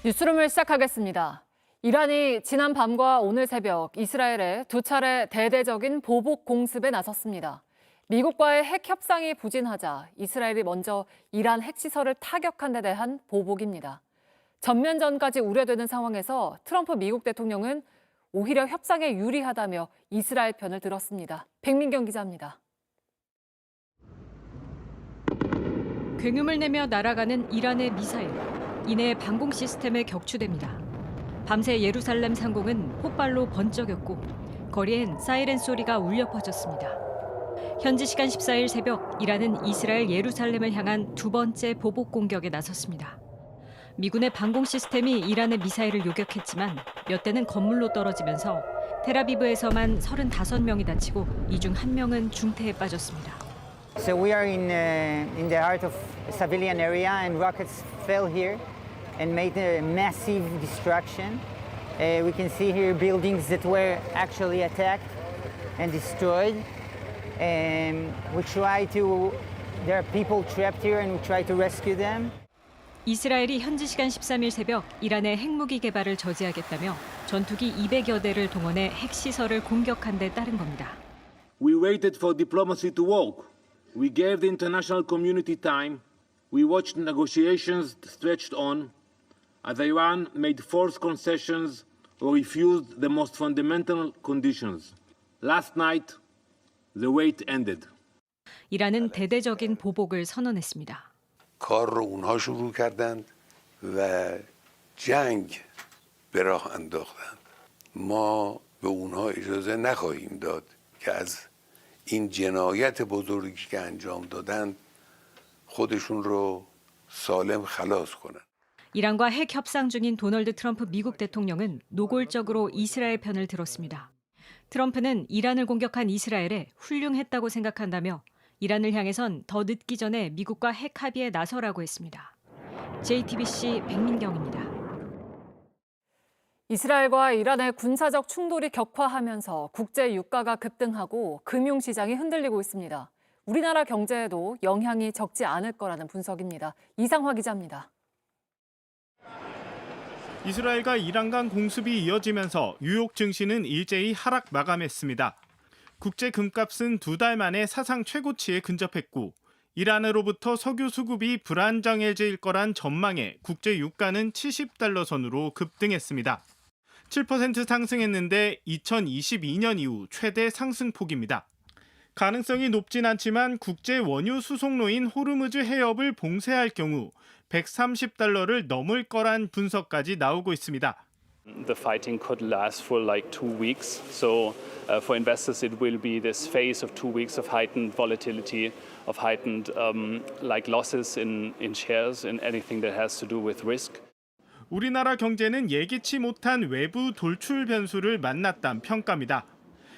뉴스룸을 시작하겠습니다. 이란이 지난 밤과 오늘 새벽 이스라엘에 두 차례 대대적인 보복 공습에 나섰습니다. 미국과의 핵 협상이 부진하자 이스라엘이 먼저 이란 핵시설을 타격한 데 대한 보복입니다. 전면전까지 우려되는 상황에서 트럼프 미국 대통령은 오히려 협상에 유리하다며 이스라엘 편을 들었습니다. 백민경 기자입니다. 굉음을 내며 날아가는 이란의 미사일. 이내 방공 시스템에 격추됩니다. 밤새 예루살렘 상공은 폭발로 번쩍였고 거리엔 사이렌 소리가 울려 퍼졌습니다. 현지 시간 14일 새벽 이란은 이스라엘 예루살렘을 향한 두 번째 보복 공격에 나섰습니다. 미군의 방공 시스템이 이란의 미사일을 요격했지만 몇 대는 건물로 떨어지면서 텔아비브에서만 35명이 다치고 이 중 1명은 중태에 빠졌습니다. So we are in the heart of a civilian area, and rockets fell here and made a massive destruction. We can see here buildings that were actually attacked and destroyed. And there are people trapped here, and we try to rescue them. 이스라엘이 현지 시간 13일 새벽 이란의 핵무기 개발을 저지하겠다며 전투기 200여 대를 동원해 핵시설을 공격한 데 따른 겁니다. We waited for diplomacy to work. We gave the international community time. We watched negotiations stretched on as Iran made forced concessions or refused the most fundamental conditions. Last night, the wait ended. 이란은 대대적인 보복을 선언했습니다. کار رو اونها شروع کردند و جنگ به راه انداختند. ما به اونها اجازه نخواهیم داد که از این جنایت بزرگی که انجام دادند خودشون رو سالم خلاص کنند. 이란과 핵 협상 중인 도널드 트럼프 미국 대통령은 노골적으로 이스라엘 편을 들었습니다. 트럼프는 이란을 공격한 이스라엘에 훌륭했다고 생각한다며 이란을 향해선 더 늦기 전에 미국과 핵 합의에 나서라고 했습니다. JTBC 백민경입니다. 이스라엘과 이란의 군사적 충돌이 격화하면서 국제 유가가 급등하고 금융시장이 흔들리고 있습니다. 우리나라 경제에도 영향이 적지 않을 거라는 분석입니다. 이상화 기자입니다. 이스라엘과 이란 간 공습이 이어지면서 뉴욕 증시는 일제히 하락 마감했습니다. 국제 금값은 두 달 만에 사상 최고치에 근접했고 이란으로부터 석유 수급이 불안정해질 거란 전망에 국제 유가는 70달러 선으로 급등했습니다. 7% 상승했는데 2022년 이후 최대 상승폭입니다. 가능성이 높진 않지만 국제 원유 수송로인 호르무즈 해협을 봉쇄할 경우 130달러를 넘을 거란 분석까지 나오고 있습니다. The fighting could last for like 2 weeks. So for investors, it will be this phase of 2 weeks of heightened volatility, of heightened losses in shares, in anything that has to do with risk. 우리나라 경제는 예기치 못한 외부 돌출 변수를 만났다는 평가입니다.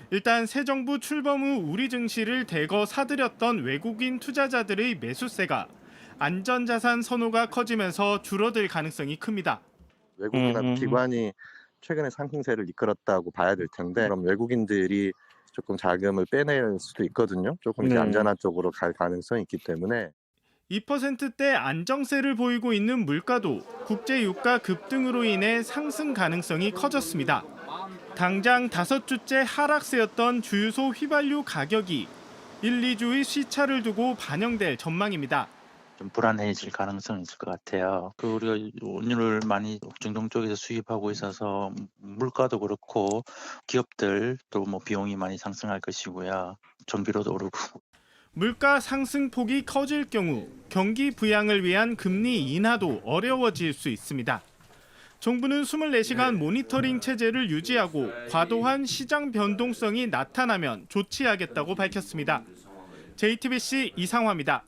일단 새 정부 출범 후 우리 증시를 대거 사들였던 외국인 투자자들의 매수세가 안전자산 선호가 커지면서 줄어들 가능성이 큽니다. 외국이나 기관이 최근에 상승세를 이끌었다고 봐야 될 텐데 그럼 외국인들이 조금 자금을 빼낼 수도 있거든요. 조금 이제 안전한 쪽으로 갈 가능성이 있기 때문에 2%대 안정세를 보이고 있는 물가도 국제 유가 급등으로 인해 상승 가능성이 커졌습니다. 당장 5주째 하락세였던 주유소 휘발유 가격이 1, 2주의 시차를 두고 반영될 전망입니다. 좀 불안해질 가능성이 있을 것 같아요. 우리가 원유를 많이 중동 쪽에서 수입하고 있어서 물가도 그렇고 기업들 또 비용이 많이 상승할 것이고요. 전기료도 오르고. 물가 상승폭이 커질 경우 경기 부양을 위한 금리 인하도 어려워질 수 있습니다. 정부는 24시간 모니터링 체제를 유지하고 과도한 시장 변동성이 나타나면 조치하겠다고 밝혔습니다. JTBC 이상화입니다.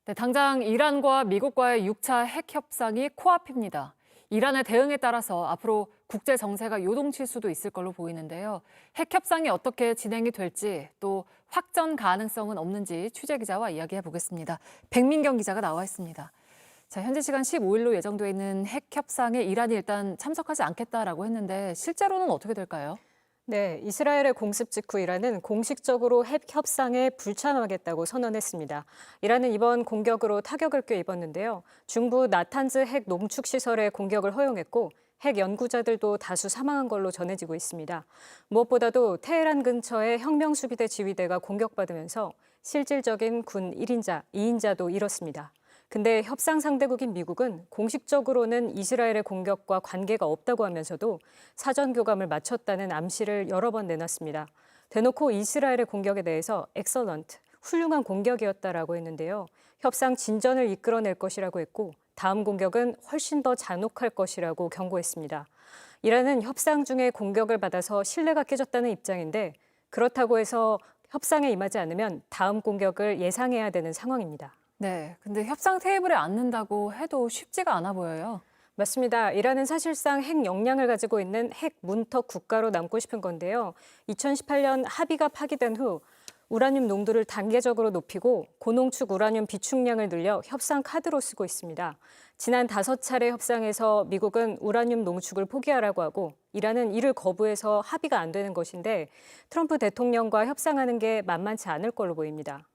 네, 당장 이란과 미국과의 6차 핵 협상이 코앞입니다. 이란의 대응에 따라서 앞으로 국제 정세가 요동칠 수도 있을 걸로 보이는데요. 핵 협상이 어떻게 진행이 될지 또 확전 가능성은 없는지 취재 기자와 이야기해 보겠습니다. 백민경 기자가 나와 있습니다. 자, 현지 시간 15일로 예정돼 있는 핵 협상에 이란이 일단 참석하지 않겠다라고 했는데 실제로는 어떻게 될까요? 네, 이스라엘의 공습 직후 이란은 공식적으로 핵 협상에 불참하겠다고 선언했습니다. 이란은 이번 공격으로 타격을 꽤 입었는데요. 중부 나탄즈 핵 농축 시설에 공격을 허용했고 핵 연구자들도 다수 사망한 걸로 전해지고 있습니다. 무엇보다도 테헤란 근처의 혁명수비대 지휘대가 공격받으면서 실질적인 군 1인자, 2인자도 잃었습니다. 근데 협상 상대국인 미국은 공식적으로는 이스라엘의 공격과 관계가 없다고 하면서도 사전 교감을 마쳤다는 암시를 여러 번 내놨습니다. 대놓고 이스라엘의 공격에 대해서 excellent, 훌륭한 공격이었다라고 했는데요. 협상 진전을 이끌어낼 것이라고 했고 다음 공격은 훨씬 더 잔혹할 것이라고 경고했습니다. 이란은 협상 중에 공격을 받아서 신뢰가 깨졌다는 입장인데 그렇다고 해서 협상에 임하지 않으면 다음 공격을 예상해야 되는 상황입니다. 네, 근데 협상 테이블에 앉는다고 해도 쉽지가 않아 보여요. 맞습니다. 이란은 사실상 핵 역량을 가지고 있는 핵 문턱 국가로 남고 싶은 건데요. 2018년 합의가 파기된 후 우라늄 농도를 단계적으로 높이고 고농축 우라늄 비축량을 늘려 협상 카드로 쓰고 있습니다. 지난 5차례 협상에서 미국은 우라늄 농축을 포기하라고 하고 이란은 이를 거부해서 합의가 안 되는 것인데 트럼프 대통령과 협상하는 게 만만치 않을 걸로 보입니다.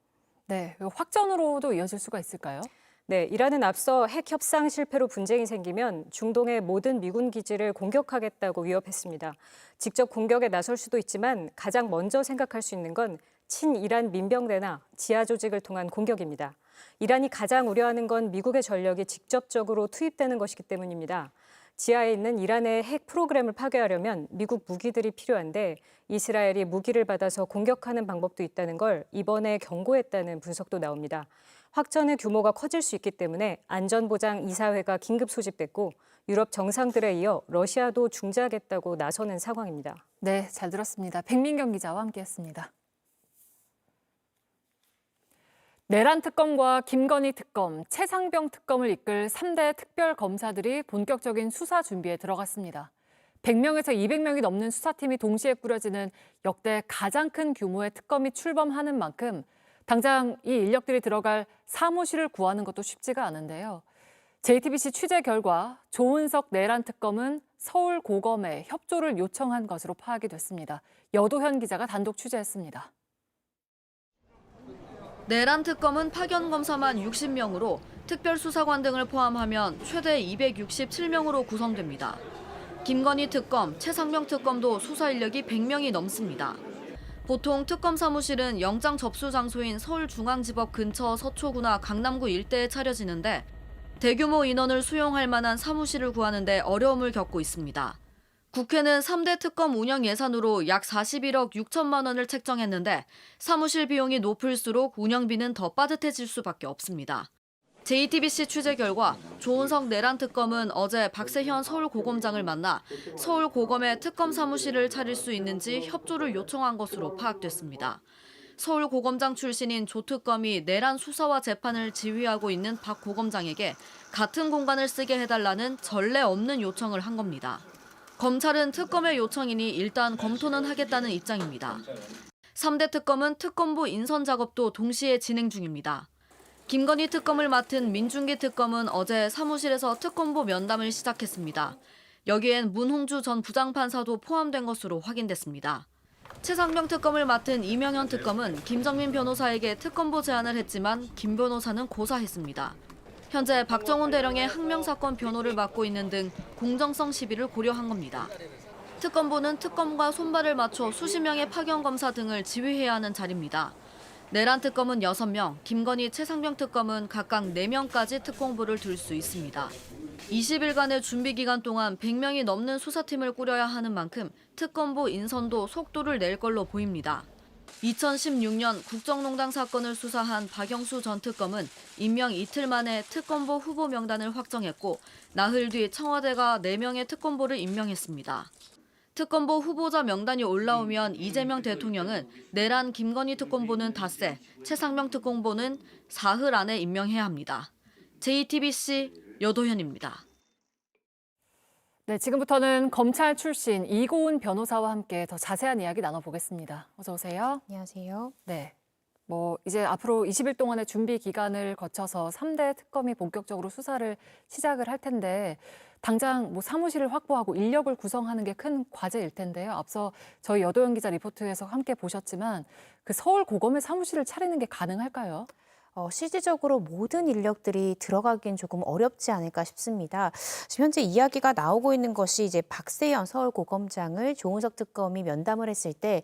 네, 확전으로도 이어질 수가 있을까요? 네, 이란은 앞서 핵 협상 실패로 분쟁이 생기면 중동의 모든 미군 기지를 공격하겠다고 위협했습니다. 직접 공격에 나설 수도 있지만 가장 먼저 생각할 수 있는 건 친이란 민병대나 지하 조직을 통한 공격입니다. 이란이 가장 우려하는 건 미국의 전력이 직접적으로 투입되는 것이기 때문입니다. 지하에 있는 이란의 핵 프로그램을 파괴하려면 미국 무기들이 필요한데 이스라엘이 무기를 받아서 공격하는 방법도 있다는 걸 이번에 경고했다는 분석도 나옵니다. 확전의 규모가 커질 수 있기 때문에 안전보장 이사회가 긴급 소집됐고 유럽 정상들에 이어 러시아도 중재하겠다고 나서는 상황입니다. 네, 잘 들었습니다. 백민경 기자와 함께했습니다. 내란 특검과 김건희 특검, 최상병 특검을 이끌 3대 특별검사들이 본격적인 수사 준비에 들어갔습니다. 100명에서 200명이 넘는 수사팀이 동시에 꾸려지는 역대 가장 큰 규모의 특검이 출범하는 만큼 당장 이 인력들이 들어갈 사무실을 구하는 것도 쉽지가 않은데요. JTBC 취재 결과 조은석 내란 특검은 서울고검에 협조를 요청한 것으로 파악이 됐습니다. 여도현 기자가 단독 취재했습니다. 내란 특검은 파견 검사만 60명으로 특별수사관 등을 포함하면 최대 267명으로 구성됩니다. 김건희 특검, 최상병 특검도 수사 인력이 100명이 넘습니다. 보통 특검 사무실은 영장 접수 장소인 서울중앙지법 근처 서초구나 강남구 일대에 차려지는데 대규모 인원을 수용할 만한 사무실을 구하는 데 어려움을 겪고 있습니다. 국회는 3대 특검 운영 예산으로 약 41억 6천만 원을 책정했는데 사무실 비용이 높을수록 운영비는 더 빠듯해질 수밖에 없습니다. JTBC 취재 결과 조은석 내란 특검은 어제 박세현 서울고검장을 만나 서울고검에 특검 사무실을 차릴 수 있는지 협조를 요청한 것으로 파악됐습니다. 서울고검장 출신인 조 특검이 내란 수사와 재판을 지휘하고 있는 박 고검장에게 같은 공간을 쓰게 해달라는 전례 없는 요청을 한 겁니다. 검찰은 특검의 요청이니 일단 검토는 하겠다는 입장입니다. 3대 특검은 특검부 인선 작업도 동시에 진행 중입니다. 김건희 특검을 맡은 민중기 특검은 어제 사무실에서 특검부 면담을 시작했습니다. 여기엔 문홍주 전 부장판사도 포함된 것으로 확인됐습니다. 최상병 특검을 맡은 이명현 특검은 김정민 변호사에게 특검부 제안을 했지만 김 변호사는 고사했습니다. 현재 박정훈 대령의 항명사건 변호를 맡고 있는 등 공정성 시비를 고려한 겁니다. 특검부는 특검과 손발을 맞춰 수십 명의 파견 검사 등을 지휘해야 하는 자리입니다. 내란 특검은 6명, 김건희 최상병 특검은 각각 4명까지 특공부를 둘 수 있습니다. 20일간의 준비 기간 동안 100명이 넘는 수사팀을 꾸려야 하는 만큼 특검부 인선도 속도를 낼 걸로 보입니다. 2016년 국정농단 사건을 수사한 박영수 전 특검은 임명 이틀 만에 특검보 후보 명단을 확정했고 나흘 뒤 청와대가 4명의 특검보를 임명했습니다. 특검보 후보자 명단이 올라오면 이재명 대통령은 내란 김건희 특검보는 닷새, 최상병 특검보는 사흘 안에 임명해야 합니다. JTBC 여도현입니다. 네, 지금부터는 검찰 출신 이고은 변호사와 함께 더 자세한 이야기 나눠보겠습니다. 어서 오세요. 안녕하세요. 네. 이제 앞으로 20일 동안의 준비 기간을 거쳐서 3대 특검이 본격적으로 수사를 시작을 할 텐데 당장 사무실을 확보하고 인력을 구성하는 게 큰 과제일 텐데요. 앞서 저희 여도영 기자 리포트에서 함께 보셨지만 그 서울 고검에 사무실을 차리는 게 가능할까요? 실질적으로 모든 인력들이 들어가긴 조금 어렵지 않을까 싶습니다. 지금 현재 이야기가 나오고 있는 것이 이제 박세현 서울고검장을 조은석 특검이 면담을 했을 때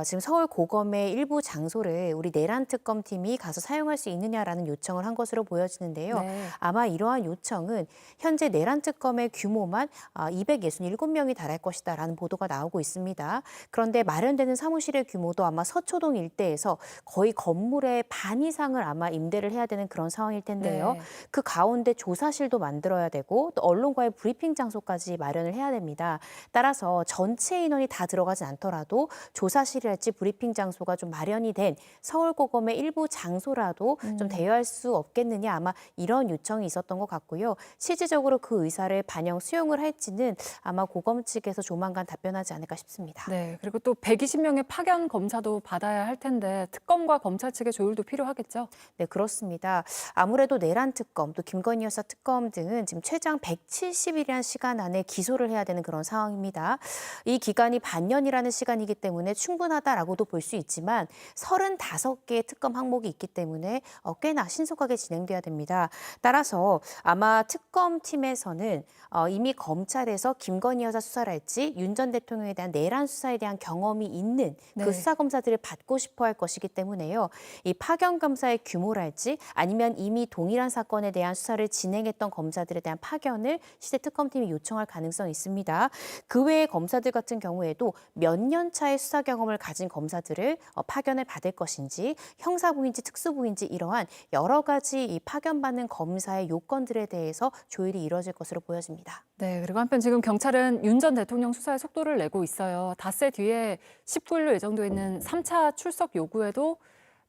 지금 서울고검의 일부 장소를 우리 내란 특검팀이 가서 사용할 수 있느냐라는 요청을 한 것으로 보여지는데요. 네. 아마 이러한 요청은 현재 내란 특검의 규모만 267명이 달할 것이다라는 보도가 나오고 있습니다. 그런데 마련되는 사무실의 규모도 아마 서초동 일대에서 거의 건물의 반 이상을 아마 임대를 해야 되는 그런 상황일 텐데요. 네. 그 가운데 조사실도 만들어야 되고 또 언론과의 브리핑 장소까지 마련을 해야 됩니다. 따라서 전체 인원이 다 들어가진 않더라도 조사실이랄지 브리핑 장소가 좀 마련이 된 서울고검의 일부 장소라도 좀 대여할 수 없겠느냐 아마 이런 요청이 있었던 것 같고요. 실질적으로 그 의사를 반영 수용을 할지는 아마 고검 측에서 조만간 답변하지 않을까 싶습니다. 네, 그리고 또 120명의 파견 검사도 받아야 할 텐데 특검과 검찰 측의 조율도 필요하겠죠? 네, 그렇습니다. 아무래도 내란 특검, 또 김건희 여사 특검 등은 지금 최장 170일이라는 시간 안에 기소를 해야 되는 그런 상황입니다. 이 기간이 반년이라는 시간이기 때문에 충분하다라고도 볼 수 있지만 35개의 특검 항목이 있기 때문에 꽤나 신속하게 진행돼야 됩니다. 따라서 아마 특검팀에서는 이미 검찰에서 김건희 여사 수사랄지 윤 전 대통령에 대한 내란 수사에 대한 경험이 있는 그 네. 수사 검사들을 받고 싶어 할 것이기 때문에요. 이 파견 검사의 규모랄지 아니면 이미 동일한 사건에 대한 수사를 진행했던 검사들에 대한 파견을 시대 특검팀이 요청할 가능성이 있습니다. 그 외의 검사들 같은 경우에도 몇 년 차의 수사 경험을 가진 검사들을 파견을 받을 것인지 형사부인지 특수부인지 이러한 여러 가지 이 파견받는 검사의 요건들에 대해서 조율이 이루어질 것으로 보여집니다. 네, 그리고 한편 지금 경찰은 윤 전 대통령 수사에 속도를 내고 있어요. 닷새 뒤에 19일로 예정돼 있는 3차 출석 요구에도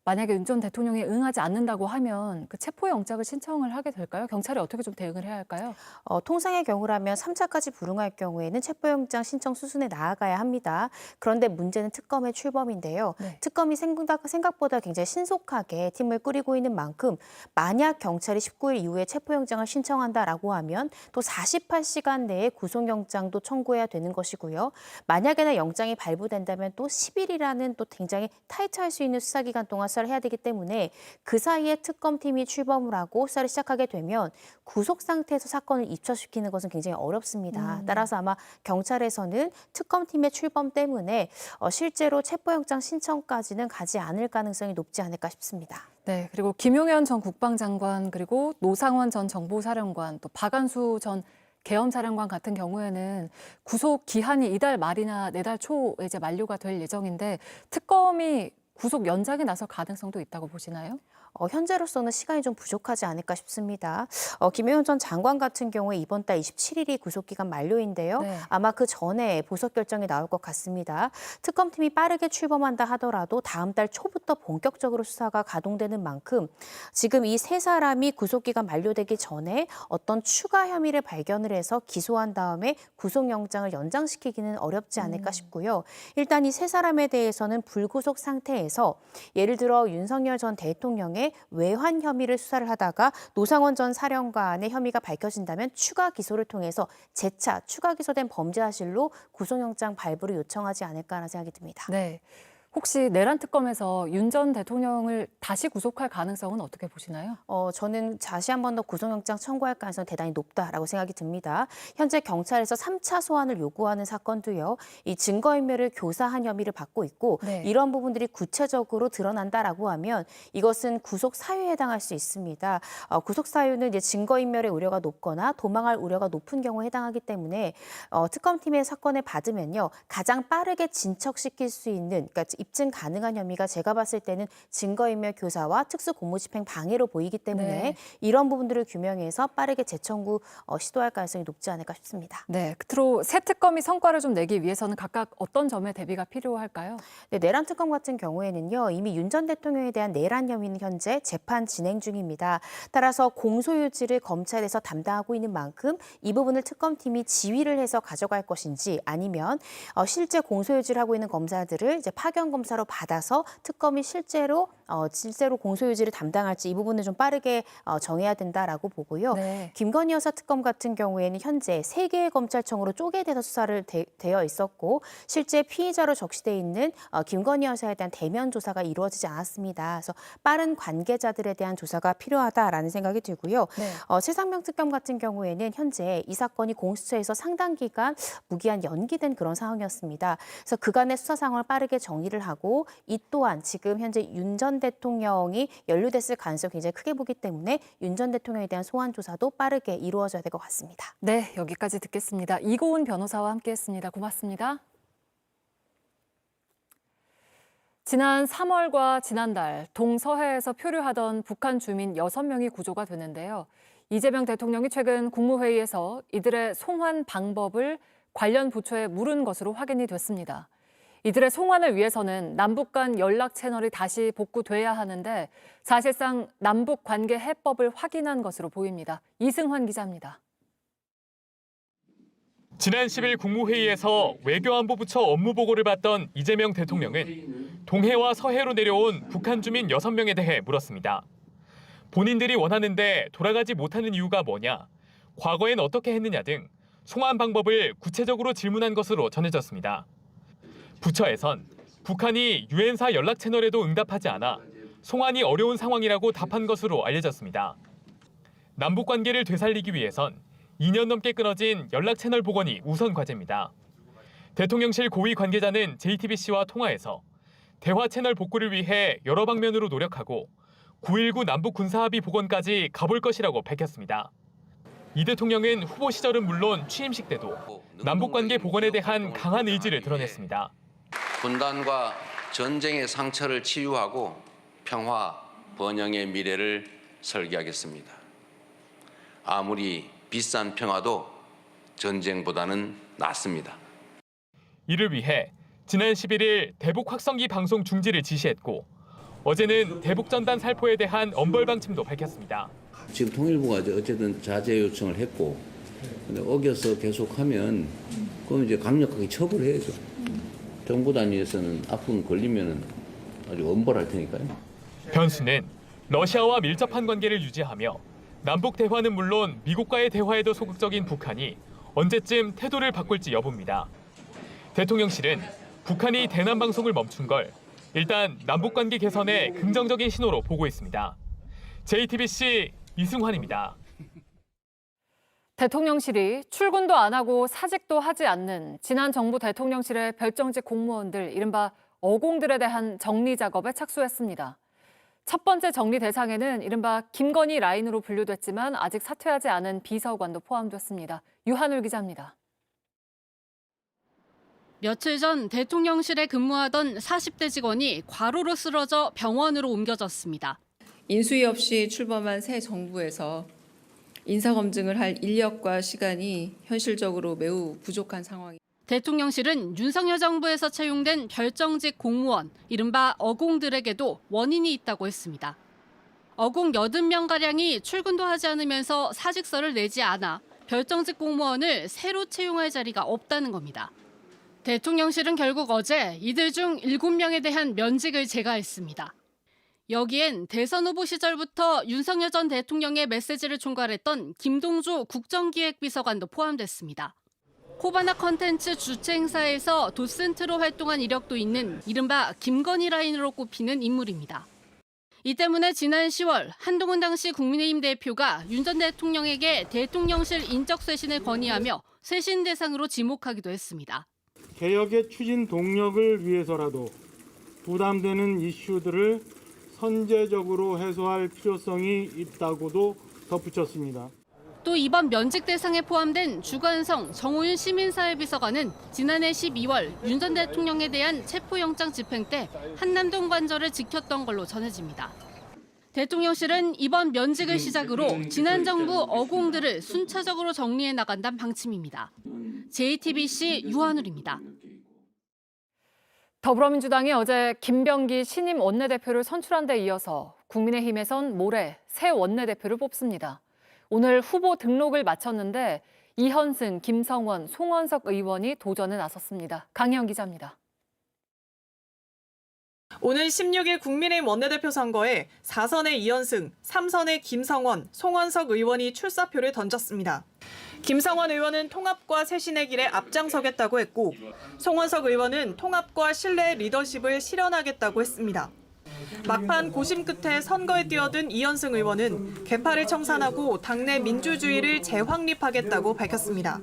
만약에 윤 전 대통령이 응하지 않는다고 하면 그 체포영장을 신청을 하게 될까요? 경찰이 어떻게 좀 대응을 해야 할까요? 통상의 경우라면 3차까지 불응할 경우에는 체포영장 신청 수순에 나아가야 합니다. 그런데 문제는 특검의 출범인데요. 네. 특검이 생각보다 굉장히 신속하게 팀을 꾸리고 있는 만큼 만약 경찰이 19일 이후에 체포영장을 신청한다라고 하면 또 48시간 내에 구속영장도 청구해야 되는 것이고요. 만약에나 영장이 발부된다면 또 10일이라는 또 굉장히 타이트할 수 있는 수사기간 동안 수사를 해야 되기 때문에 그 사이에 특검팀이 출범을 하고 수사를 시작하게 되면 구속 상태에서 사건을 입처시키는 것은 굉장히 어렵습니다. 따라서 아마 경찰에서는 특검팀의 출범 때문에 실제로 체포영장 신청까지는 가지 않을 가능성이 높지 않을까 싶습니다. 네, 그리고 김용현 전 국방장관 그리고 노상원 전 정보사령관 또 박안수 전 계엄사령관 같은 경우에는 구속 기한이 이달 말이나 내달 초에 이제 만료가 될 예정인데 특검이 구속 연장에 나설 가능성도 있다고 보시나요? 현재로서는 시간이 좀 부족하지 않을까 싶습니다. 김용현 전 장관 같은 경우에 이번 달 27일이 구속기간 만료인데요. 네. 아마 그 전에 보석 결정이 나올 것 같습니다. 특검팀이 빠르게 출범한다 하더라도 다음 달 초부터 본격적으로 수사가 가동되는 만큼 지금 이 세 사람이 구속기간 만료되기 전에 어떤 추가 혐의를 발견을 해서 기소한 다음에 구속영장을 연장시키기는 어렵지 않을까 싶고요. 일단 이 세 사람에 대해서는 불구속 상태에서 예를 들어 윤석열 전 대통령의 외환 혐의를 수사를 하다가 노상원 전 사령관의 혐의가 밝혀진다면 추가 기소를 통해서 재차 추가 기소된 범죄 사실로 구속영장 발부를 요청하지 않을까라는 생각이 듭니다. 네. 혹시 내란 특검에서 윤 전 대통령을 다시 구속할 가능성은 어떻게 보시나요? 저는 다시 한 번 더 구속영장 청구할 가능성이 대단히 높다라고 생각이 듭니다. 현재 경찰에서 3차 소환을 요구하는 사건도요. 이 증거인멸을 교사한 혐의를 받고 있고 네. 이런 부분들이 구체적으로 드러난다라고 하면 이것은 구속 사유에 해당할 수 있습니다. 구속 사유는 이제 증거인멸의 우려가 높거나 도망할 우려가 높은 경우에 해당하기 때문에 특검팀의 사건을 받으면요. 가장 빠르게 진척시킬 수 있는 그러니까 입증 가능한 혐의가 제가 봤을 때는 증거인멸 교사와 특수 공무집행 방해로 보이기 때문에 네. 이런 부분들을 규명해서 빠르게 재청구 시도할 가능성이 높지 않을까 싶습니다. 네, 끝으로 새 특검이 성과를 좀 내기 위해서는 각각 어떤 점에 대비가 필요할까요? 네, 내란 특검 같은 경우에는요. 이미 윤 전 대통령에 대한 내란 혐의는 현재 재판 진행 중입니다. 따라서 공소유지를 검찰에서 담당하고 있는 만큼 이 부분을 특검팀이 지휘를 해서 가져갈 것인지 아니면 실제 공소유지를 하고 있는 검사들을 이제 파견 검사로 받아서 특검이 실제로 실제로 공소유지를 담당할지 이 부분은 좀 빠르게 정해야 된다라고 보고요. 네. 김건희 여사 특검 같은 경우에는 현재 3개의 검찰청으로 쪼개돼서 수사를 되어 있었고 실제 피의자로 적시돼 있는 김건희 여사에 대한 대면 조사가 이루어지지 않았습니다. 그래서 빠른 관계자들에 대한 조사가 필요하다라는 생각이 들고요. 네. 최상병 특검 같은 경우에는 현재 이 사건이 공수처에서 상당 기간 무기한 연기된 그런 상황이었습니다. 그래서 그간의 수사 상황을 빠르게 정리를 하고 이 또한 지금 현재 윤 전 대통령이 연루됐을 가능성이 굉장히 크게 보기 때문에 윤 전 대통령에 대한 소환 조사도 빠르게 이루어져야 될 것 같습니다. 네, 여기까지 듣겠습니다. 이고은 변호사와 함께했습니다. 고맙습니다. 지난 3월과 지난달 동서해에서 표류하던 북한 주민 6명이 구조가 됐는데요. 이재명 대통령이 최근 국무회의에서 이들의 송환 방법을 관련 부처에 물은 것으로 확인이 됐습니다. 이들의 송환을 위해서는 남북 간 연락 채널이 다시 복구돼야 하는데 사실상 남북 관계 해법을 확인한 것으로 보입니다. 이승환 기자입니다. 지난 10일 국무회의에서 외교안보부처 업무보고를 받던 이재명 대통령은 동해와 서해로 내려온 북한 주민 6명에 대해 물었습니다. 본인들이 원하는데 돌아가지 못하는 이유가 뭐냐, 과거엔 어떻게 했느냐 등 송환 방법을 구체적으로 질문한 것으로 전해졌습니다. 부처에선 북한이 유엔사 연락 채널에도 응답하지 않아 송환이 어려운 상황이라고 답한 것으로 알려졌습니다. 남북 관계를 되살리기 위해선 2년 넘게 끊어진 연락 채널 복원이 우선 과제입니다. 대통령실 고위 관계자는 JTBC와 통화에서 대화 채널 복구를 위해 여러 방면으로 노력하고 9.19 남북 군사합의 복원까지 가볼 것이라고 밝혔습니다. 이 대통령은 후보 시절은 물론 취임식 때도 남북 관계 복원에 대한 강한 의지를 드러냈습니다. 분단과 전쟁의 상처를 치유하고 평화, 번영의 미래를 설계하겠습니다. 아무리 비싼 평화도 전쟁보다는 낫습니다. 이를 위해 지난 11일 대북 확성기 방송 중지를 지시했고 어제는 대북 전단 살포에 대한 엄벌 방침도 밝혔습니다. 지금 통일부가 어쨌든 자제 요청을 했고 근데 어겨서 계속하면 그건 이제 강력하게 처벌해야죠. 정부 단위에서는 앞으로 걸리면 아주 엄벌할 테니까요. 변수는 러시아와 밀접한 관계를 유지하며 남북 대화는 물론 미국과의 대화에도 소극적인 북한이 언제쯤 태도를 바꿀지 여부입니다. 대통령실은 북한이 대남 방송을 멈춘 걸 일단 남북 관계 개선에 긍정적인 신호로 보고 있습니다. JTBC 이승환입니다. 대통령실이 출근도 안 하고 사직도 하지 않는 지난 정부 대통령실의 별정직 공무원들, 이른바 어공들에 대한 정리 작업에 착수했습니다. 첫 번째 정리 대상에는 이른바 김건희 라인으로 분류됐지만 아직 사퇴하지 않은 비서관도 포함됐습니다. 유한울 기자입니다. 며칠 전 대통령실에 근무하던 40대 직원이 과로로 쓰러져 병원으로 옮겨졌습니다. 인수위 없이 출범한 새 정부에서 인사검증을 할 인력과 시간이 현실적으로 매우 부족한 상황입니다. 대통령실은 윤석열 정부에서 채용된 별정직 공무원, 이른바 어공들에게도 원인이 있다고 했습니다. 어공 80명가량이 출근도 하지 않으면서 사직서를 내지 않아 별정직 공무원을 새로 채용할 자리가 없다는 겁니다. 대통령실은 결국 어제 이들 중 7명에 대한 면직을 제거했습니다. 여기엔 대선 후보 시절부터 윤석열 전 대통령의 메시지를 총괄했던 김동조 국정기획비서관도 포함됐습니다. 코바나 컨텐츠 주최 행사에서 도슨트로 활동한 이력도 있는 이른바 김건희 라인으로 꼽히는 인물입니다. 이 때문에 지난 10월 한동훈 당시 국민의힘 대표가 윤 전 대통령에게 대통령실 인적 쇄신을 건의하며 쇄신 대상으로 지목하기도 했습니다. 개혁의 추진 동력을 위해서라도 부담되는 이슈들을 선제적으로 해소할 필요성이 있다고도 덧붙였습니다. 또 이번 면직 대상에 포함된 주관성 정호윤 시민사회비서관은 지난해 12월 윤 전 대통령에 대한 체포영장 집행 때 한남동 관저를 지켰던 걸로 전해집니다. 대통령실은 이번 면직을 시작으로 지난 정부 어공들을 순차적으로 정리해 나간다는 방침입니다. JTBC 유한울입니다. 더불어민주당이 어제 김병기 신임 원내대표를 선출한 데 이어서 국민의힘에선 모레 새 원내대표를 뽑습니다. 오늘 후보 등록을 마쳤는데 이현승, 김성원, 송원석 의원이 도전에 나섰습니다. 강희영 기자입니다. 오는 16일 국민의힘 원내대표 선거에 4선의 이현승, 3선의 김성원, 송원석 의원이 출사표를 던졌습니다. 김성원 의원은 통합과 쇄신의 길에 앞장서겠다고 했고, 송원석 의원은 통합과 신뢰의 리더십을 실현하겠다고 했습니다. 막판 고심 끝에 선거에 뛰어든 이현승 의원은 개파를 청산하고 당내 민주주의를 재확립하겠다고 밝혔습니다.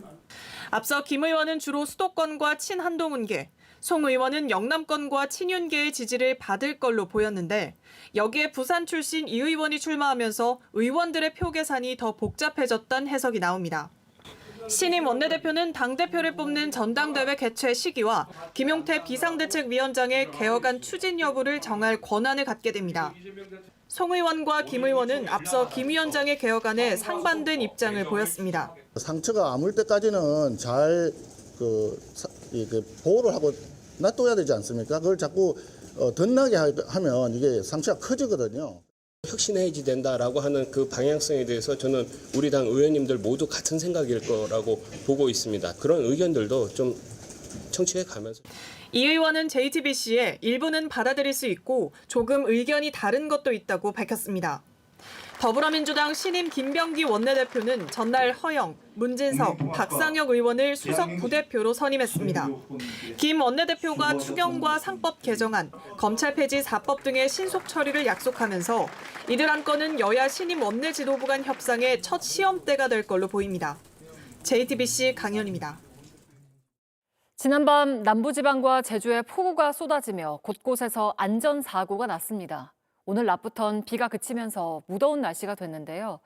앞서 김 의원은 주로 수도권과 친한동훈계, 송 의원은 영남권과 친윤계의 지지를 받을 걸로 보였는데 여기에 부산 출신 이 의원이 출마하면서 의원들의 표 계산이 더 복잡해졌다는 해석이 나옵니다. 신임 원내대표는 당대표를 뽑는 전당대회 개최 시기와 김용태 비상대책위원장의 개혁안 추진 여부를 정할 권한을 갖게 됩니다. 송 의원과 김 의원은 앞서 김 위원장의 개혁안에 상반된 입장을 보였습니다. 상처가 아물 때까지는 잘 보호를 하고 놔둬야 되지 않습니까? 그걸 자꾸 덧나게 하면 이게 상처가 커지거든요. 혁신해야지 된다라고 하는 그 방향성에 대해서 저는 우리 당 의원님들 모두 같은 생각일 거라고 보고 있습니다. 그런 의견들도 좀 청취해 가면서. 이 의원은 JTBC에 일부는 받아들일 수 있고 조금 의견이 다른 것도 있다고 밝혔습니다. 더불어민주당 신임 김병기 원내대표는 전날 허영, 문진석, 박상혁 의원을 수석 부대표로 선임했습니다. 김 원내대표가 추경과 상법 개정안, 검찰 폐지 4법 등의 신속 처리를 약속하면서 이들 안건은 여야 신임 원내 지도부 간 협상의 첫 시험대가 될 걸로 보입니다. JTBC 강현입니다. 지난밤 남부지방과 제주에 폭우가 쏟아지며 곳곳에서 안전사고가 났습니다. 오늘 낮부턴 비가 그치면서 무더운 날씨가 됐는데요.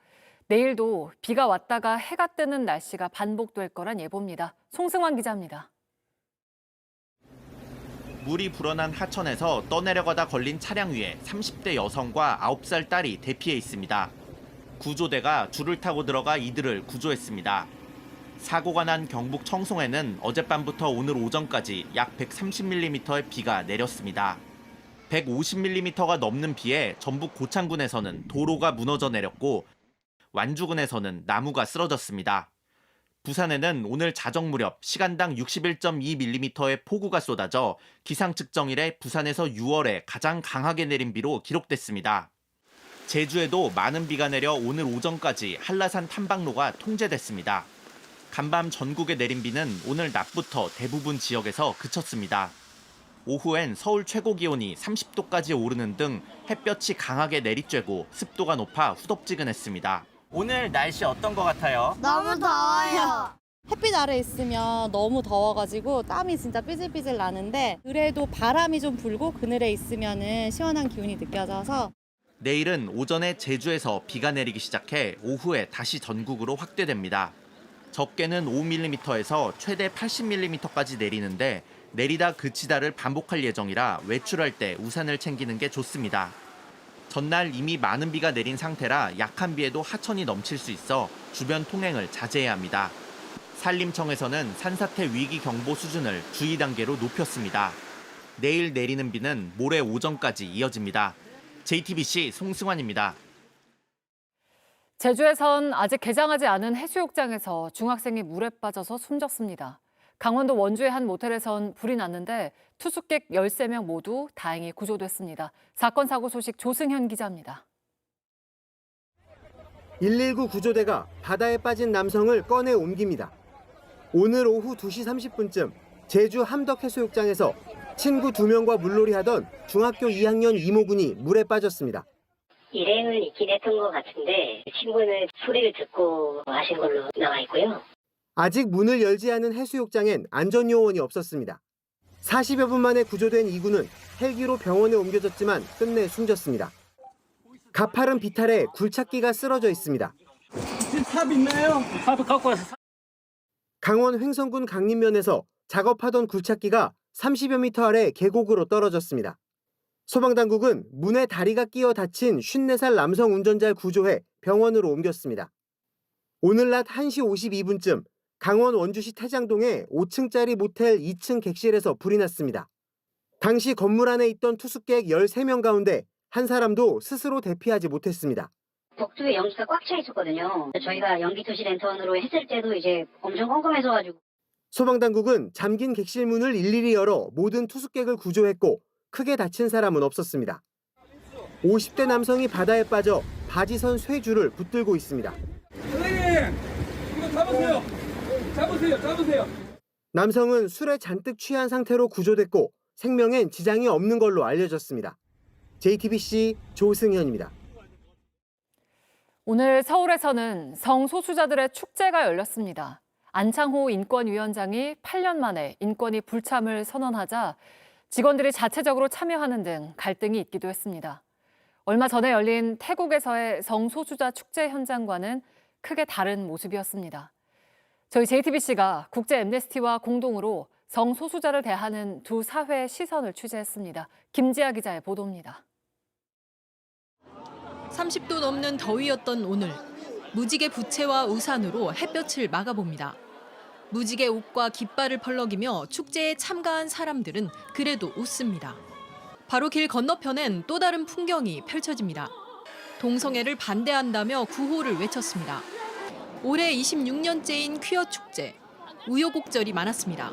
내일도 비가 왔다가 해가 뜨는 날씨가 반복될 거란 예보입니다. 송승환 기자입니다. 물이 불어난 하천에서 떠내려가다 걸린 차량 위에 30대 여성과 9살 딸이 대피해 있습니다. 구조대가 줄을 타고 들어가 이들을 구조했습니다. 사고가 난 경북 청송에는 어젯밤부터 오늘 오전까지 약 130mm의 비가 내렸습니다. 150mm가 넘는 비에 전북 고창군에서는 도로가 무너져 내렸고 완주군에서는 나무가 쓰러졌습니다. 부산에는 오늘 자정 무렵 시간당 61.2mm의 폭우가 쏟아져 기상 측정 이래 부산에서 6월에 가장 강하게 내린 비로 기록됐습니다. 제주에도 많은 비가 내려 오늘 오전까지 한라산 탐방로가 통제됐습니다. 간밤 전국에 내린 비는 오늘 낮부터 대부분 지역에서 그쳤습니다. 오후엔 서울 최고 기온이 30도까지 오르는 등 햇볕이 강하게 내리쬐고 습도가 높아 후덥지근했습니다. 오늘 날씨 어떤 것 같아요? 너무 더워요. 햇빛 아래 있으면 너무 더워가지고 땀이 진짜 삐질삐질 나는데 그래도 바람이 좀 불고 그늘에 있으면 시원한 기운이 느껴져서 내일은 오전에 제주에서 비가 내리기 시작해 오후에 다시 전국으로 확대됩니다. 적게는 5mm에서 최대 80mm까지 내리는데 내리다 그치다를 반복할 예정이라 외출할 때 우산을 챙기는 게 좋습니다. 전날 이미 많은 비가 내린 상태라 약한 비에도 하천이 넘칠 수 있어 주변 통행을 자제해야 합니다. 산림청에서는 산사태 위기 경보 수준을 주의 단계로 높였습니다. 내일 내리는 비는 모레 오전까지 이어집니다. JTBC 송승환입니다. 제주에선 아직 개장하지 않은 해수욕장에서 중학생이 물에 빠져서 숨졌습니다. 강원도 원주의 한 모텔에선 불이 났는데 투숙객 13명 모두 다행히 구조됐습니다. 사건 사고 소식 조승현 기자입니다. 119 구조대가 바다에 빠진 남성을 꺼내 옮깁니다. 오늘 오후 2시 30분쯤 제주 함덕해수욕장에서 친구 2명과 물놀이하던 중학교 2학년 이모군이 물에 빠졌습니다. 일행은 있긴 했던 것 같은데 친구는 소리를 듣고 하신 걸로 나와 있고요. 아직 문을 열지 않은 해수욕장엔 안전요원이 없었습니다. 40여 분 만에 구조된 이군은 헬기로 병원에 옮겨졌지만 끝내 숨졌습니다. 가파른 비탈에 굴착기가 쓰러져 있습니다. 삽 있나요? 삽 갖고 와서. 강원 횡성군 강림면에서 작업하던 굴착기가 30여 미터 아래 계곡으로 떨어졌습니다. 소방당국은 문에 다리가 끼어 다친 54살 남성 운전자를 구조해 병원으로 옮겼습니다. 오늘 낮 1시 52분쯤 강원 원주시 태장동의 5층짜리 모텔 2층 객실에서 불이 났습니다. 당시 건물 안에 있던 투숙객 13명 가운데 한 사람도 스스로 대피하지 못했습니다. 복도에 연기가 꽉 차 있었거든요. 저희가 연기투시 랜턴으로 했을 때도 이제 엄청 깜깜해져가지고. 소방당국은 잠긴 객실 문을 일일이 열어 모든 투숙객을 구조했고 크게 다친 사람은 없었습니다. 50대 남성이 바다에 빠져 바지선 쇠줄을 붙들고 있습니다. 선생님, 이거 잡으세요. 잡으세요. 남성은 술에 잔뜩 취한 상태로 구조됐고 생명엔 지장이 없는 걸로 알려졌습니다. JTBC 조승현입니다. 오늘 서울에서는 성소수자들의 축제가 열렸습니다. 안창호 인권위원장이 8년 만에 인권위 불참을 선언하자 직원들이 자체적으로 참여하는 등 갈등이 있기도 했습니다. 얼마 전에 열린 태국에서의 성소수자 축제 현장과는 크게 다른 모습이었습니다. 저희 JTBC가 국제 앰네스티와 공동으로 성소수자를 대하는 두 사회의 시선을 취재했습니다. 김지아 기자의 보도입니다. 30도 넘는 더위였던 오늘, 무지개 부채와 우산으로 햇볕을 막아봅니다. 무지개 옷과 깃발을 펄럭이며 축제에 참가한 사람들은 그래도 웃습니다. 바로 길 건너편엔 또 다른 풍경이 펼쳐집니다. 동성애를 반대한다며 구호를 외쳤습니다. 올해 26년째인 퀴어 축제, 우여곡절이 많았습니다.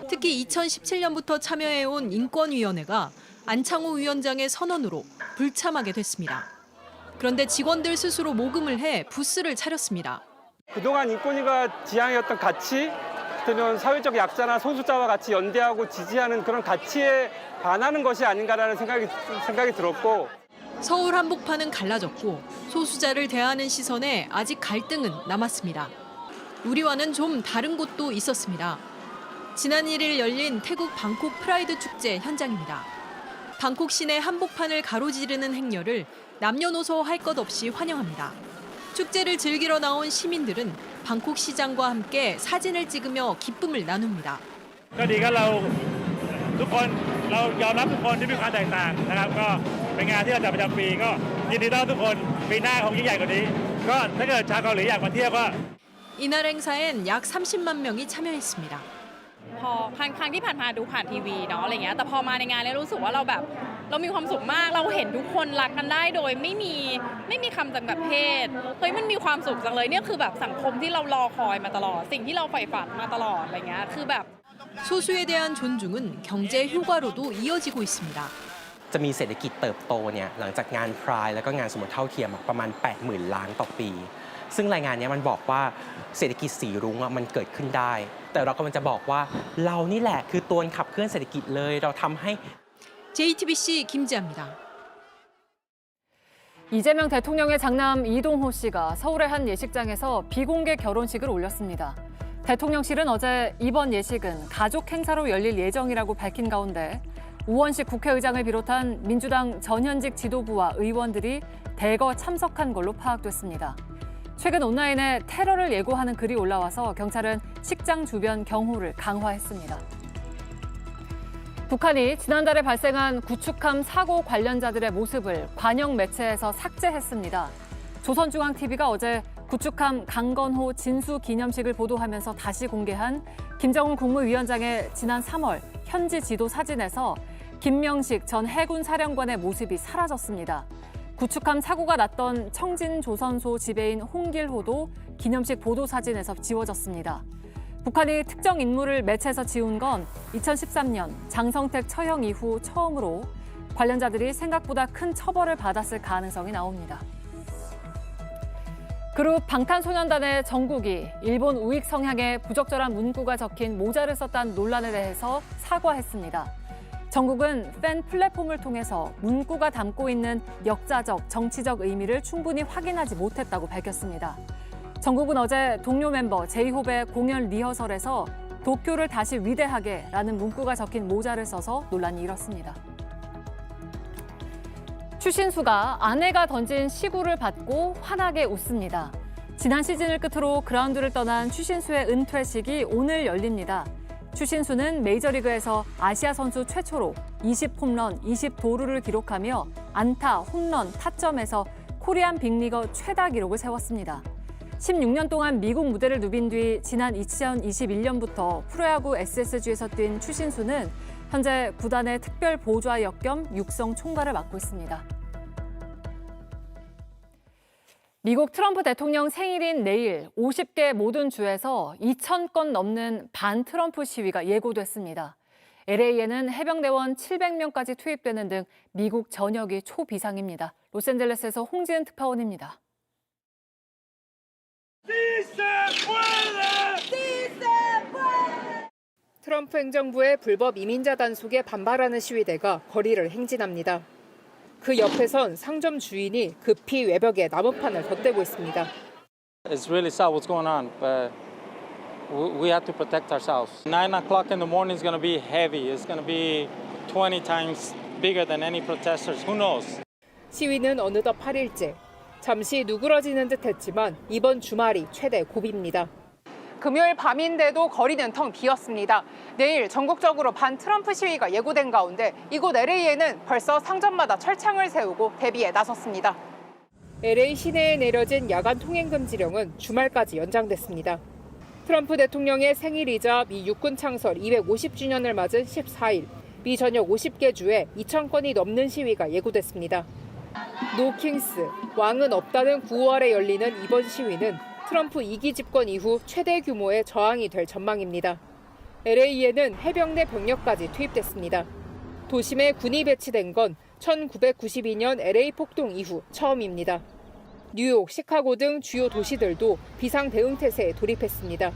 특히 2017년부터 참여해온 인권위원회가 안창호 위원장의 선언으로 불참하게 됐습니다. 그런데 직원들 스스로 모금을 해 부스를 차렸습니다. 그동안 인권위가 지향해왔던 가치, 또는 사회적 약자나 소수자와 같이 연대하고 지지하는 그런 가치에 반하는 것이 아닌가라는 생각이 들었고, 서울 한복판은 갈라졌고 소수자를 대하는 시선에 아직 갈등은 남았습니다. 우리와는 좀 다른 곳도 있었습니다. 지난 1일 열린 태국 방콕 프라이드 축제 현장입니다. 방콕 시내 한복판을 가로지르는 행렬을 남녀노소 할 것 없이 환영합니다. 축제를 즐기러 나온 시민들은 방콕 시장과 함께 사진을 찍으며 기쁨을 나눕니다. ก็ดีก็เราทุกคนเรายอมรับทุกคนที่มีความแตกต่างนะครับก็เป็นงานที่เราจัดประจำปีก็ยินดีต้อนรับทุกคนปีหน้าคงยิ่งใหญ่กว่านี้ก็ถ้าเกิดชาวเกาหลีอยากมาเที่ยวก็ 이날 행사엔 약 30만 명이 참여했습니다. พอครั้งที่ผ่านมาดูผ่านทีวีเนาะอะไรเงี้ยแต่พอมาในงานเนี่ยรู้สึกว่าเรามีความสุขมากเราเห็นทุกคนรักกันได้โดยไม่มีคำจำกัดเพศเฮ้ยมันมีความสุขจังเลยเนี่ยคือแบบสังคมที่เรารอคอยมาตลอดสิ่งที่เราใฝ่ฝันมาตลอดอะไรเงี้ยคือแบบ 소수에 대한 존중은 경제 효과로도 이어지고 있습니다. จะมีเศรษฐกิจเติบโตเนี่ยหลังจากงานพรายแล้วก็งานสมรสเท่าเทียมประมาณ 80,000 ล้านต่อปีซึ่งรายงานนี้มันบอกว่าเศรษฐกิจสีรุ้งมันเกิดขึ้นได้แต่เรากำลังจะบอกว่าเรานี่แหละคือตัวขับเคลื่อนเศรษฐกิจเลยเราทำให้ JTBC 김지아입니다. 이재명 대통령의 장남 이동호 씨가 서울의 한 예식장에서 비공개 결혼식을 올렸습니다. 대통령실은 어제 이번 예식은 가족 행사로 열릴 예정이라고 밝힌 가운데 우원식 국회의장을 비롯한 민주당 전현직 지도부와 의원들이 대거 참석한 걸로 파악됐습니다. 최근 온라인에 테러를 예고하는 글이 올라와서 경찰은 식장 주변 경호를 강화했습니다. 북한이 지난달에 발생한 구축함 사고 관련자들의 모습을 관영 매체에서 삭제했습니다. 조선중앙TV가 어제 구축함 강건호 진수 기념식을 보도하면서 다시 공개한 김정은 국무위원장의 지난 3월 현지 지도 사진에서 김명식 전 해군 사령관의 모습이 사라졌습니다. 구축함 사고가 났던 청진조선소 지배인 홍길호도 기념식 보도 사진에서 지워졌습니다. 북한이 특정 인물을 매체에서 지운 건 2013년 장성택 처형 이후 처음으로 관련자들이 생각보다 큰 처벌을 받았을 가능성이 나옵니다. 그룹 방탄소년단의 정국이 일본 우익 성향의 부적절한 문구가 적힌 모자를 썼다는 논란에 대해서 사과했습니다. 정국은 팬 플랫폼을 통해서 문구가 담고 있는 역사적, 정치적 의미를 충분히 확인하지 못했다고 밝혔습니다. 정국은 어제 동료 멤버 제이홉의 공연 리허설에서 도쿄를 다시 위대하게라는 문구가 적힌 모자를 써서 논란이 일었습니다. 추신수가 아내가 던진 시구를 받고 환하게 웃습니다. 지난 시즌을 끝으로 그라운드를 떠난 추신수의 은퇴식이 오늘 열립니다. 추신수는 메이저리그에서 아시아 선수 최초로 20홈런, 20도루를 기록하며 안타, 홈런, 타점에서 코리안 빅리거 최다 기록을 세웠습니다. 16년 동안 미국 무대를 누빈 뒤 지난 2021년부터 프로야구 SSG에서 뛴 추신수는 현재 구단의 특별 보좌역 겸 육성 총괄을 맡고 있습니다. 미국 트럼프 대통령 생일인 내일 50개 모든 주에서 2,000건 넘는 반 트럼프 시위가 예고됐습니다. LA에는 해병대원 700명까지 투입되는 등 미국 전역이 초비상입니다. 로스앤젤레스에서 홍지은 특파원입니다. 트럼프 행정부의 불법 이민자 단속에 반발하는 시위대가 거리를 행진합니다. 그 옆에선 상점 주인이 급히 외벽에 나무판을 덧대고 있습니다. It's really sad what's going on, but we have to protect ourselves. 9 o'clock in the morning is going to be heavy. It's going to be 20 times bigger than any protesters. Who knows? 시위는 어느덧 8일째. 잠시 누그러지는 듯했지만 이번 주말이 최대 고비입니다. 금요일 밤인데도 거리는 텅 비었습니다. 내일 전국적으로 반 트럼프 시위가 예고된 가운데 이곳 LA에는 벌써 상점마다 철창을 세우고 대비에 나섰습니다. LA 시내에 내려진 야간 통행 금지령은 주말까지 연장됐습니다. 트럼프 대통령의 생일이자 미 육군 창설 250주년을 맞은 14일, 미 전역 50개 주에 2,000건이 넘는 시위가 예고됐습니다. 노 킹스, 왕은 없다는 구호아래 열리는 이번 시위는 트럼프 2기 집권 이후 최대 규모의 저항이 될 전망입니다. LA에는 해병대 병력까지 투입됐습니다. 도심에 군이 배치된 건 1992년 LA 폭동 이후 처음입니다. 뉴욕, 시카고 등 주요 도시들도 비상 대응 태세에 돌입했습니다.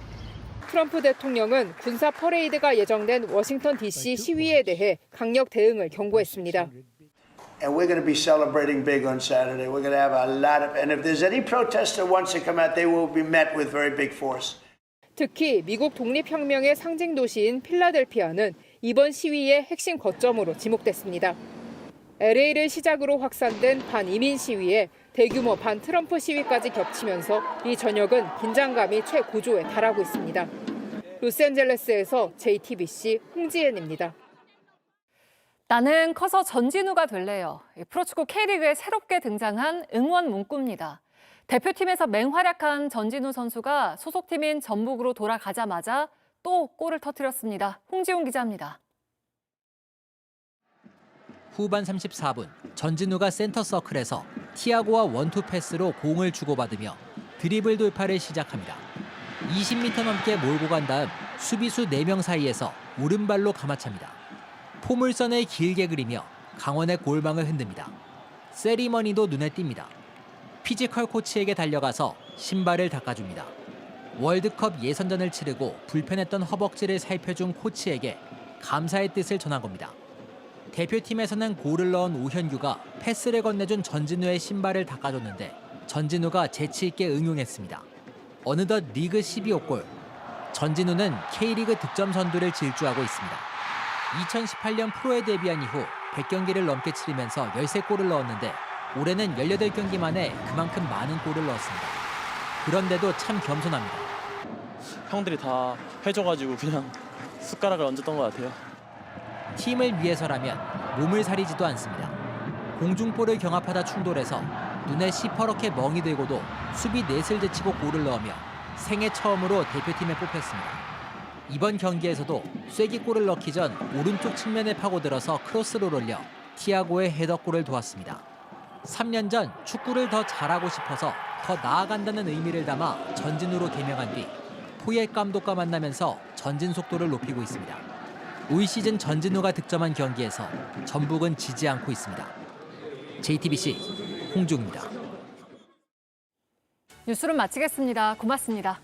트럼프 대통령은 군사 퍼레이드가 예정된 워싱턴 DC 시위에 대해 강력 대응을 경고했습니다. And we're going to be celebrating big on Saturday. We're going to have a lot of, and if there's any protester wants to come out, they will be met with very big force. 특히 미국 독립혁명의 상징 도시인 필라델피아는 이번 시위의 핵심 거점으로 지목됐습니다. LA를 시작으로 확산된 반이민 시위에 대규모 반트럼프 시위까지 겹치면서 이 전역은 긴장감이 최고조에 달하고 있습니다. 로스앤젤레스에서 JTBC 홍지은입니다. 나는 커서 전진우가 될래요. 프로축구 K리그에 새롭게 등장한 응원 문구입니다. 대표팀에서 맹활약한 전진우 선수가 소속팀인 전북으로 돌아가자마자 또 골을 터뜨렸습니다. 홍지훈 기자입니다. 후반 34분 전진우가 센터 서클에서 티아고와 원투 패스로 공을 주고받으며 드리블 돌파를 시작합니다. 20m 넘게 몰고 간 다음 수비수 4명 사이에서 오른발로 감아찹니다. 포물선을 길게 그리며 강원의 골망을 흔듭니다. 세리머니도 눈에 띕니다. 피지컬 코치에게 달려가서 신발을 닦아줍니다. 월드컵 예선전을 치르고 불편했던 허벅지를 살펴준 코치에게 감사의 뜻을 전한 겁니다. 대표팀에서는 골을 넣은 오현규가 패스를 건네준 전진우의 신발을 닦아줬는데 전진우가 재치 있게 응용했습니다. 어느덧 리그 12호 골. 전진우는 K리그 득점 선두를 질주하고 있습니다. 2018년 프로에 데뷔한 이후 100경기를 넘게 치르면서 13골을 넣었는데 올해는 18경기 만에 그만큼 많은 골을 넣었습니다. 그런데도 참 겸손합니다. 형들이 다 해줘가지고 그냥 숟가락을 얹었던 것 같아요. 팀을 위해서라면 몸을 사리지도 않습니다. 공중볼을 경합하다 충돌해서 눈에 시퍼렇게 멍이 들고도 수비 넷을 제치고 골을 넣으며 생애 처음으로 대표팀에 뽑혔습니다. 이번 경기에서도 쐐기골을 넣기 전 오른쪽 측면에 파고들어서 크로스를 올려 티아고의 헤더골을 도왔습니다. 3년 전 축구를 더 잘하고 싶어서 더 나아간다는 의미를 담아 전진우로 개명한 뒤 포옙 감독과 만나면서 전진 속도를 높이고 있습니다. 올 시즌 전진우가 득점한 경기에서 전북은 지지 않고 있습니다. JTBC 홍중입니다. 뉴스룸 마치겠습니다. 고맙습니다.